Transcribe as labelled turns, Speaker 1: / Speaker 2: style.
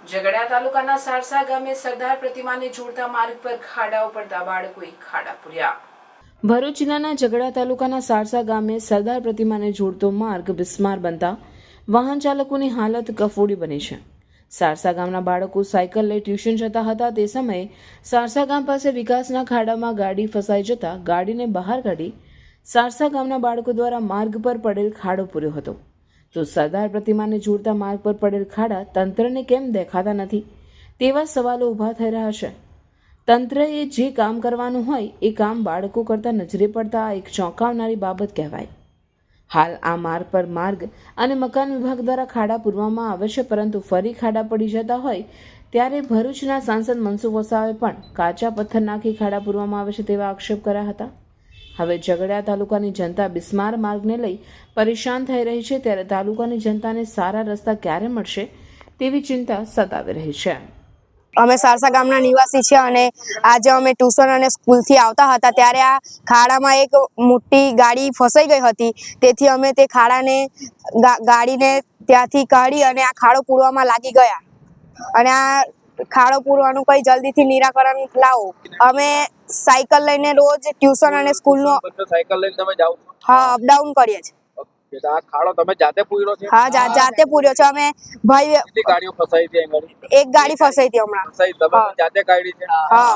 Speaker 1: ઝઘડિયા તાલુકાના સારસા ગામે સરદાર પ્રતિમાને જોડતા માર્ગ પર ખાડાઓ પડતા બાળકોએ ખાડા પૂર્યા। ભરૂચ જિલ્લાના ઝઘડિયા તાલુકાના સારસા ગામે સરદાર પ્રતિમાને જોડતો માર્ગ બિસ્માર બનતા વાહન ચાલકોની હાલત કફોડી બની છે। સારસા ગામના બાળકો સાયકલ લઈ ટ્યુશન જતા હતા તે સમયે સારસા ગામ પાસે વિકાસના ખાડામાં ગાડી ફસાઈ જતા ગાડીને બહાર કાઢી સારસા ગામના બાળકો દ્વારા માર્ગ પર પડેલ ખાડો પૂર્યો હતો। તો સરદાર પ્રતિમાને જોડતા માર્ગ પર પડેલ ખાડા તંત્રને કેમ દેખાતા નથી તેવા સવાલો ઊભા થઈ રહ્યા છે। તંત્રએ જે કામ કરવાનું હોય એ કામ બાળકો કરતા નજરે પડતા એક ચોંકાવનારી બાબત કહેવાય। હાલ આ માર્ગ પર માર્ગ અને મકાન વિભાગ દ્વારા ખાડા પૂરવામાં આવે છે, પરંતુ ફરી ખાડા પડી જતા હોય ત્યારે ભરૂચના સાંસદ મનસુખ વસાવાએ પણ કાચા પથ્થર નાખી ખાડા પૂરવામાં આવે છે તેવા આક્ષેપ કર્યા હતા। હવે ઝઘડિયા તાલુકાની જનતા બિસ્માર માર્ગને લઈ પરેશાન થઈ રહી છે, ત્યારે તાલુકાની જનતાને સારા રસ્તા ક્યારે મળશે તેવી ચિંતા સતાવી રહી છે।
Speaker 2: અમે સારસા ગામના નિવાસી છીએ અને આજે અમે ટ્યુશન અને સ્કૂલથી આવતા હતા ત્યારે આ ખાડામાં એક મોટી ગાડી ફસાઈ ગઈ હતી, તેથી અમે તે ખાડાને ગાડીને ત્યાંથી કાઢી અને આ ખાડો પૂરવામાં લાગી ગયા અને આ ખાડો પૂરવાનું કઈ જલ્દીથી નિરાકરણ લાવો। અમે સાયકલ લઈને રોજ ટ્યુશન અને સ્કૂલનો
Speaker 3: સાયકલ લઈને તમે જાવ છો?
Speaker 2: હા, અપડાઉન કરીએ છીએ।
Speaker 3: આ ખાડો તમે જાતે પૂર્યો છે?
Speaker 2: હા, જાતે પૂર્યો છે। અમે ભાઈ
Speaker 3: કેટલી ગાડીઓ ફસાઈ છે?
Speaker 2: એક ગાડી ફસાઈ હતી હમણાં।
Speaker 3: તમે જાતે કાઢી છે?
Speaker 2: હા।